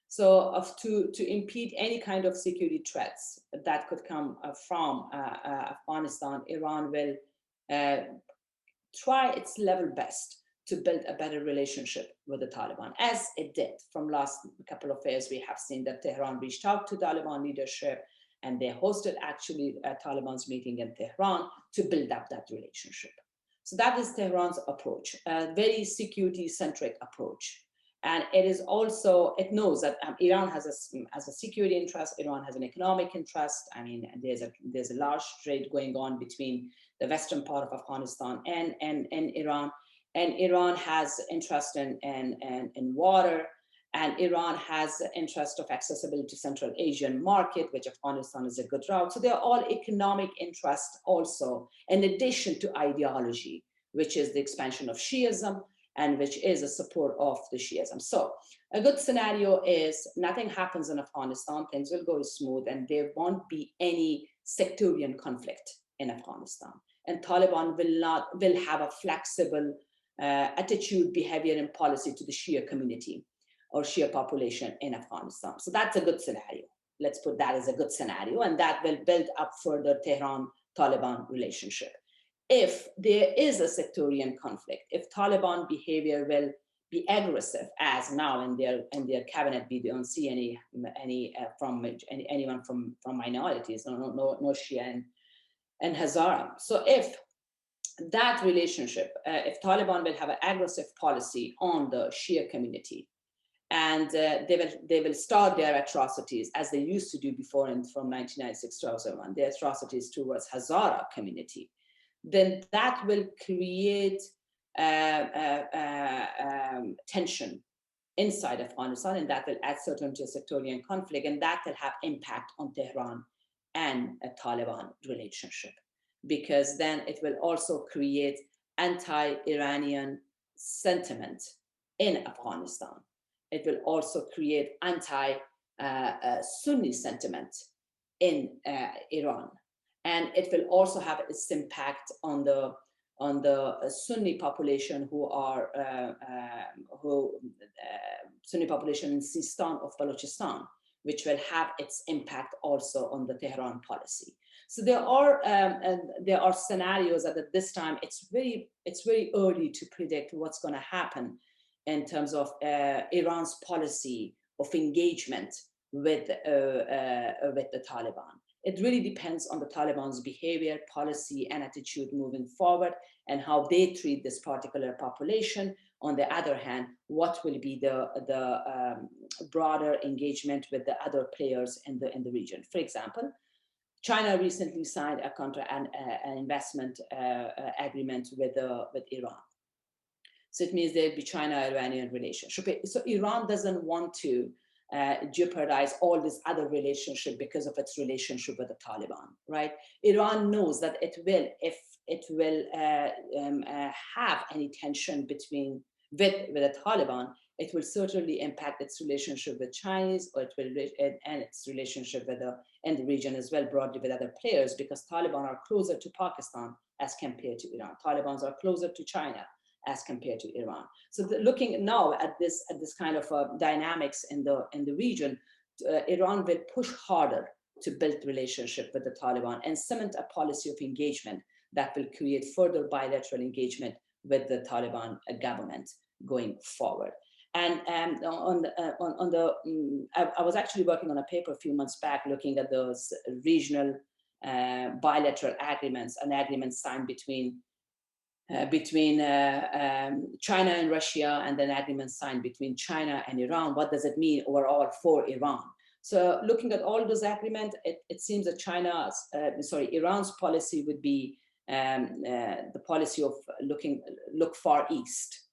So to impede any kind of security threats that could come from Afghanistan, Iran will try its level best to build a better relationship with the Taliban, as it did from last couple of years. We have seen that Tehran reached out to Taliban leadership and they hosted actually a Taliban's meeting in Tehran to build up that relationship. So that is Tehran's approach, a very security-centric approach. And it is also, it knows that Iran has a security interest, Iran has an economic interest. I mean, there's a large trade going on between the western part of Afghanistan and Iran. And Iran has interest in water, and Iran has interest of accessibility to Central Asian market, which Afghanistan is a good route. So they're all economic interests also, in addition to ideology, which is the expansion of Shiism, and which is a support of the Shiism. So a good scenario is nothing happens in Afghanistan, things will go smooth, and there won't be any sectarian conflict in Afghanistan. And Taliban will have a flexible attitude, behavior, and policy to the Shia community or Shia population in Afghanistan. So that's a good scenario. Let's put that as a good scenario, and that will build up further Tehran-Taliban relationship. If there is a sectarian conflict, if Taliban behavior will be aggressive, as now in their cabinet, we don't see anyone from minorities, no Shia and Hazara. So if that relationship, if Taliban will have an aggressive policy on the Shia community, and they will start their atrocities as they used to do before, and from 1996 to 2001, their atrocities towards Hazara community, then that will create tension inside Afghanistan, and that will add certainty to sectarian conflict, and that will have impact on Tehran and a Taliban relationship, because then it will also create anti-Iranian sentiment in Afghanistan. It will also create anti-Sunni sentiment in Iran. And it will also have its impact on the Sunni population Sunni population in Sistan of Balochistan, which will have its impact also on the Tehran policy. So there are scenarios that at this time it's very early to predict what's going to happen in terms of Iran's policy of engagement with the Taliban. It really depends on the Taliban's behavior, policy, and attitude moving forward, and how they treat this particular population. On the other hand, what will be the broader engagement with the other players in the region? For example, China recently signed an investment agreement with Iran. So it means there'll be China-Iranian relationship. So Iran doesn't want to jeopardize all this other relationship because of its relationship with the Taliban, right? Iran knows that if it will have any tension with the Taliban, it will certainly impact its relationship with Chinese, or and its relationship in the region as well, broadly with other players, because Taliban are closer to Pakistan as compared to Iran. Talibans are closer to China as compared to Iran. So looking now at this kind of dynamics in the region, Iran will push harder to build relationship with the Taliban and cement a policy of engagement that will create further bilateral engagement with the Taliban government going forward. And I was actually working on a paper a few months back looking at those regional bilateral agreements, an agreement signed between China and Russia, and then agreement signed between China and Iran. What does it mean overall for Iran? So looking at all those agreements, it seems that Iran's policy would be the policy of look far east.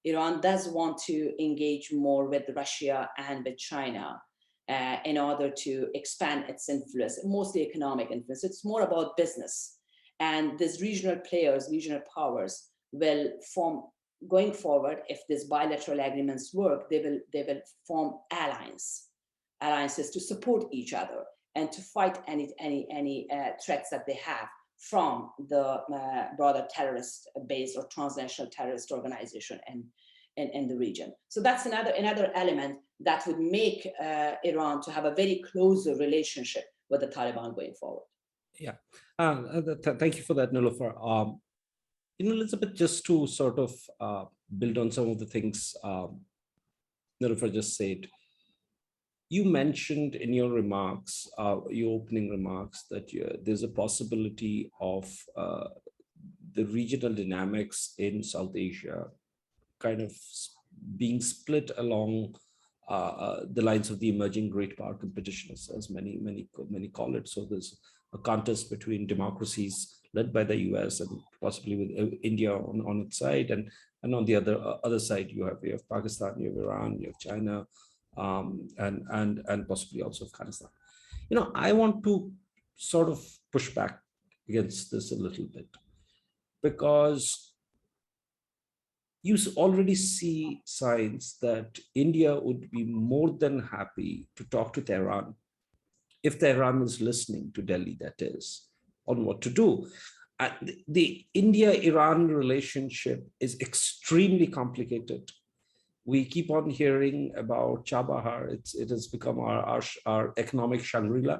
Iran does want to engage more with Russia and with China in order to expand its influence, mostly economic influence. It's more about business. And these regional players, regional powers will form, going forward, if these bilateral agreements work, they will form alliances to support each other and to fight any threats that they have from the broader terrorist base or transnational terrorist organization in the region. So that's another element that would make Iran to have a very close relationship with the Taliban going forward. Yeah, thank you for that, Nilofar. Elizabeth, just to sort of build on some of the things Nilofar just said, you mentioned in your remarks, your opening remarks, that there's a possibility of the regional dynamics in South Asia kind of being split along the lines of the emerging great power competition, as many call it. So there's a contest between democracies led by the US and possibly with India on its side, and on the other side you have Pakistan, you have Iran, you have China, and possibly also Afghanistan. I want to sort of push back against this a little bit, because you already see signs that India would be more than happy to talk to Tehran, if Tehran is listening to Delhi, that is, on what to do. The India-Iran relationship is extremely complicated. We keep on hearing about Chabahar. It has become our economic Shangri-La.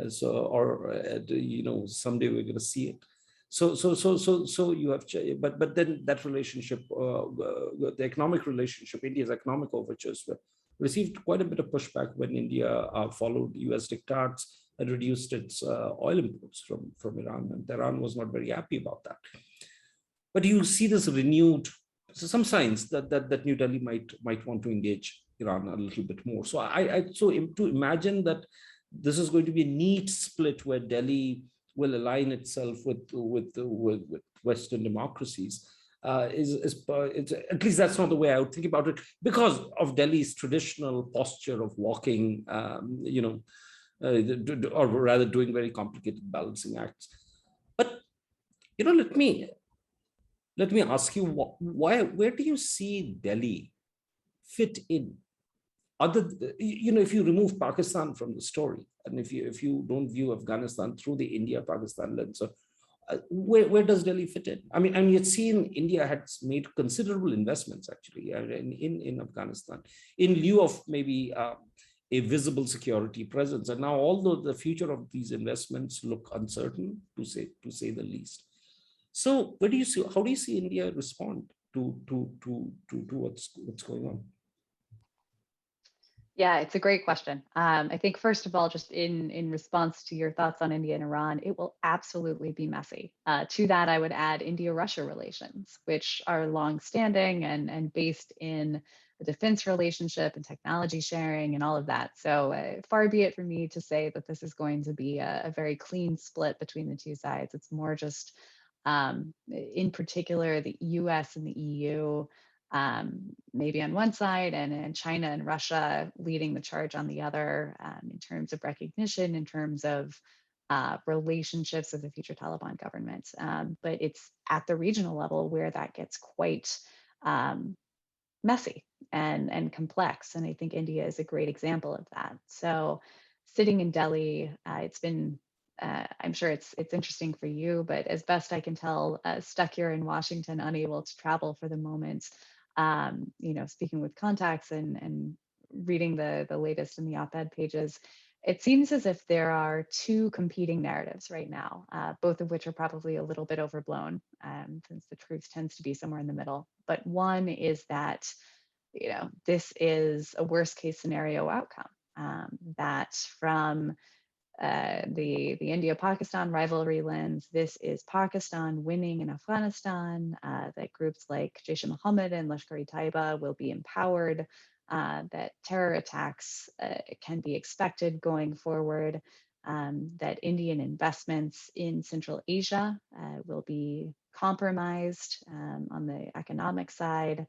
Someday we're going to see it. So you have, but then that relationship, the economic relationship, India's economic overtures received quite a bit of pushback when India followed US diktats and reduced its oil imports from Iran, and Tehran was not very happy about that. But you see this renewed, some signs that New Delhi might want to engage Iran a little bit more. So to imagine that this is going to be a neat split where Delhi will align itself with Western democracies, at least that's not the way I would think about it, because of Delhi's traditional posture of walking, or rather doing very complicated balancing acts. But let me ask you, where do you see Delhi fit in? If you remove Pakistan from the story, and if you don't view Afghanistan through the India-Pakistan lens, so where does Delhi fit in? I mean, you've seen India has made considerable investments actually in Afghanistan, in lieu of maybe a visible security presence. And now, although the future of these investments look uncertain, to say the least. So, how do you see India respond to what's going on? Yeah, it's a great question. I think, first of all, just in response to your thoughts on India and Iran, it will absolutely be messy. To that, I would add India-Russia relations, which are longstanding and based in the defense relationship and technology sharing and all of that. So far be it from me to say that this is going to be a very clean split between the two sides. It's more just, in particular, the US and the EU, maybe on one side, and China and Russia leading the charge on the other, in terms of recognition, in terms of relationships with the future Taliban government. But it's at the regional level where that gets quite messy and complex. And I think India is a great example of that. So sitting in Delhi, it's been, I'm sure it's interesting for you, but as best I can tell, stuck here in Washington, unable to travel for the moment, speaking with contacts and reading the latest in the op-ed pages, it seems as if there are two competing narratives right now, both of which are probably a little bit overblown, since the truth tends to be somewhere in the middle. But one is that, this is a worst case scenario outcome, that from the India-Pakistan rivalry lens, this is Pakistan winning in Afghanistan, that groups like Jaish-e-Mohammed and Lashkar-e-Taiba will be empowered, that terror attacks can be expected going forward, that Indian investments in Central Asia will be compromised on the economic side.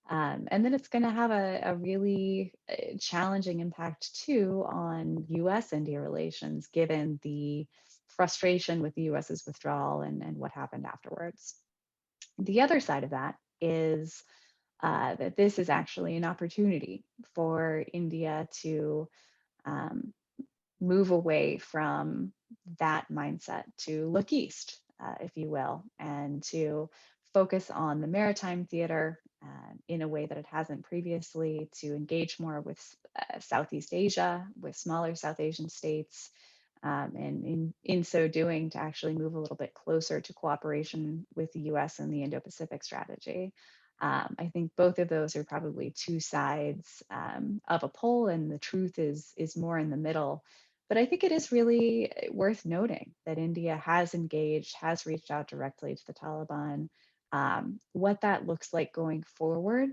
And then it's going to have a really challenging impact too on US-India relations, given the frustration with the US's withdrawal and what happened afterwards. The other side of that is that this is actually an opportunity for India to move away from that mindset, to look east, if you will, and to focus on the maritime theater in a way that it hasn't previously, to engage more with Southeast Asia, with smaller South Asian states, and in so doing, to actually move a little bit closer to cooperation with the US and the Indo-Pacific strategy. I think both of those are probably two sides of a pole, and the truth is more in the middle. But I think it is really worth noting that India has engaged, has reached out directly to the Taliban. What that looks like going forward,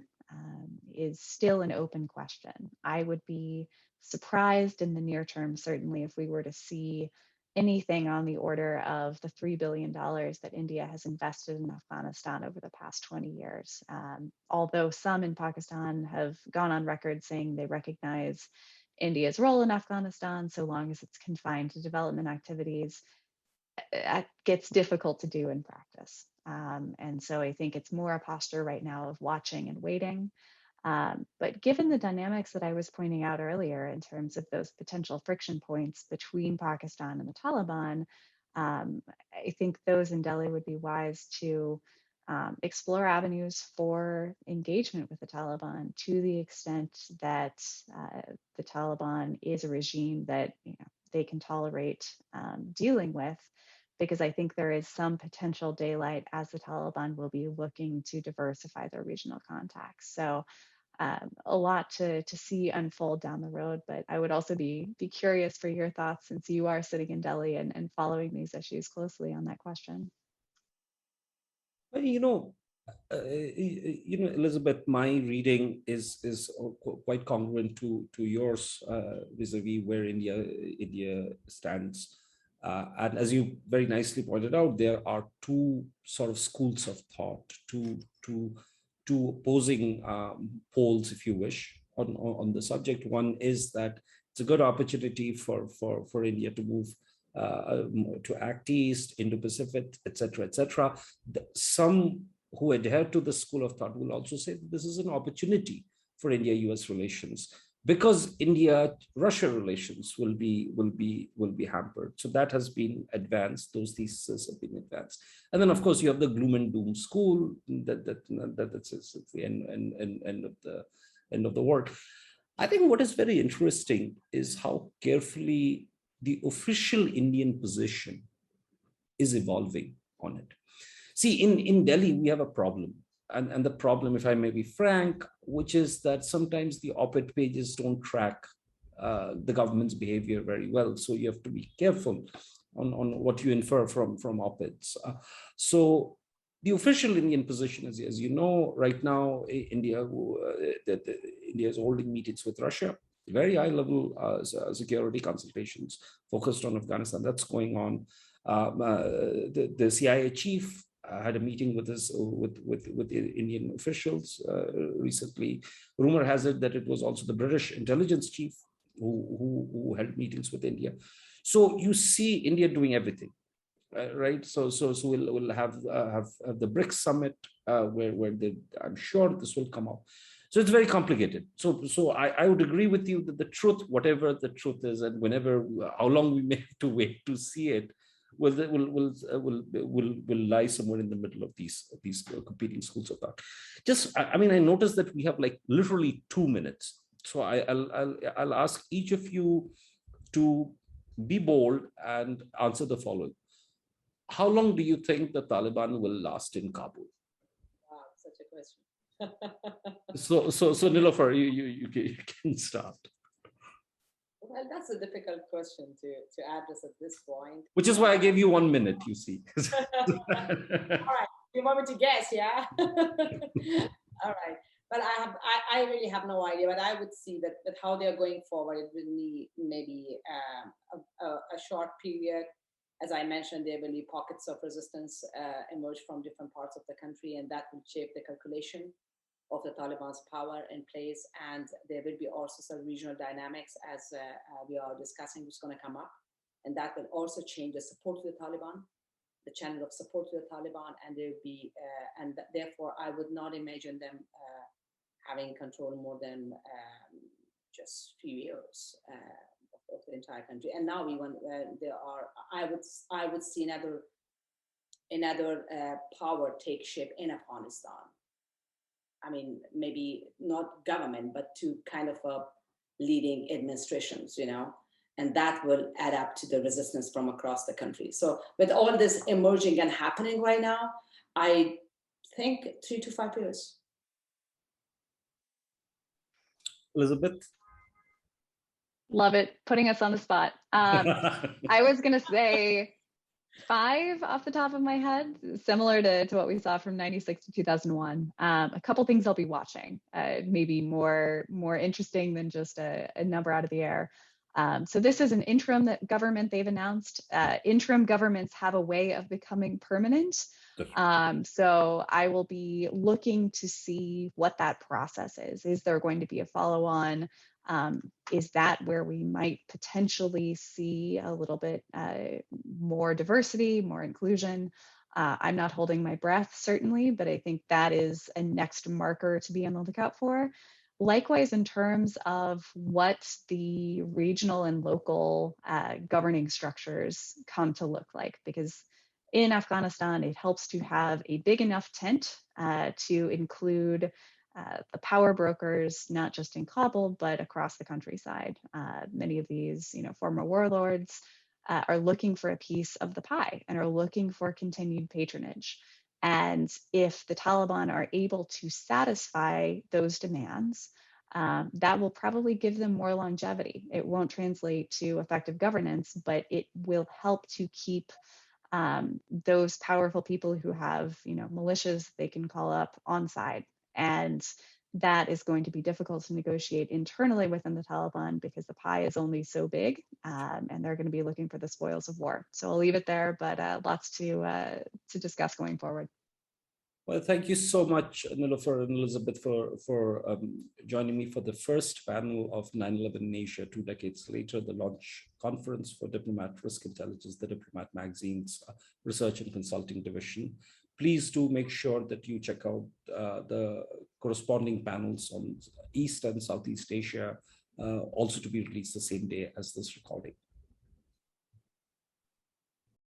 is still an open question. I would be surprised in the near term, certainly, if we were to see anything on the order of the $3 billion that India has invested in Afghanistan over the past 20 years. Although some in Pakistan have gone on record saying they recognize India's role in Afghanistan, so long as it's confined to development activities, it gets difficult to do in practice. And so I think it's more a posture right now of watching and waiting. But given the dynamics that I was pointing out earlier in terms of those potential friction points between Pakistan and the Taliban, I think those in Delhi would be wise to explore avenues for engagement with the Taliban to the extent that the Taliban is a regime that they can tolerate dealing with, because I think there is some potential daylight as the Taliban will be looking to diversify their regional contacts. So a lot to see unfold down the road, but I would also be curious for your thoughts, since you are sitting in Delhi and following these issues closely on that question. Elizabeth, my reading is quite congruent to yours vis-a-vis where India stands. And as you very nicely pointed out, there are two sort of schools of thought, two opposing poles, if you wish, on the subject. One is that it's a good opportunity for India to move to act east, Indo-Pacific, etc., etc. Some who adhere to the school of thought will also say that this is an opportunity for India-US relations, because India-Russia relations will be hampered. So that has been advanced. Those theses have been advanced. And then, of course, you have the gloom and doom school that says it's the end of the work. I think what is very interesting is how carefully the official Indian position is evolving on it. See, in Delhi, we have a problem. And the problem, if I may be frank, which is that sometimes the op-ed pages don't track the government's behavior very well. So you have to be careful on what you infer from op-eds. So the official Indian position, as you know, right now, India is holding meetings with Russia, very high-level security consultations focused on Afghanistan. That's going on. The CIA chief had a meeting with Indian officials recently. Rumor has it that it was also the British intelligence chief who held meetings with India. So you see India doing everything, right? So we'll have the BRICS summit where I'm sure this will come up. So it's very complicated. So I would agree with you that the truth, whatever the truth is, and how long we may have to wait to see it, will lie somewhere in the middle of these competing schools of thought. I noticed that we have like literally 2 minutes. So I'll ask each of you to be bold and answer the following. How long do you think the Taliban will last in Kabul? Wow, such a question. So Nilofar, you can start. Well, that's a difficult question to address at this point. Which is why I gave you 1 minute, you see. All right, you want me to guess, yeah? All right, but I really have no idea, but I would see that how they're going forward, it will need maybe a short period. As I mentioned, there will be pockets of resistance emerge from different parts of the country, and that will shape the calculation of the Taliban's power in place. And there will be also some regional dynamics, as we are discussing, what's going to come up. And that will also change the support to the Taliban, the channel of support to the Taliban, and there will be, therefore I would not imagine them having control more than just a few years of the entire country. And now even there are, I would see another power take shape in Afghanistan. I mean, maybe not government, but to kind of leading administrations, and that will add up to the resistance from across the country. So with all this emerging and happening right now, I think 3 to 5 years. Elizabeth? Love it, putting us on the spot. I was going to say 5 off the top of my head, similar to what we saw from 96 to 2001. A couple things I'll be watching, maybe more interesting than just a number out of the air. So this is an interim government they've announced. Interim governments have a way of becoming permanent. So I will be looking to see what that process is. Is there going to be a follow-on? Is that where we might potentially see a little bit more diversity, more inclusion? I'm not holding my breath, certainly, but I think that is a next marker to be on the lookout for. Likewise, in terms of what the regional and local governing structures come to look like, because in Afghanistan, it helps to have a big enough tent to include the power brokers, not just in Kabul, but across the countryside. Many of these, former warlords are looking for a piece of the pie and are looking for continued patronage. And if the Taliban are able to satisfy those demands, that will probably give them more longevity. It won't translate to effective governance, but it will help to keep those powerful people who have, militias they can call up on side. And that is going to be difficult to negotiate internally within the Taliban because the pie is only so big, and they're going to be looking for the spoils of war. So I'll leave it there, but lots to discuss going forward. Well, thank you so much, Nilofar and Elizabeth, for joining me for the first panel of 9/11 in Asia 2 decades later, the launch conference for Diplomat Risk Intelligence, the Diplomat Magazine's research and consulting division. Please do make sure that you check out the corresponding panels on East and Southeast Asia, also to be released the same day as this recording.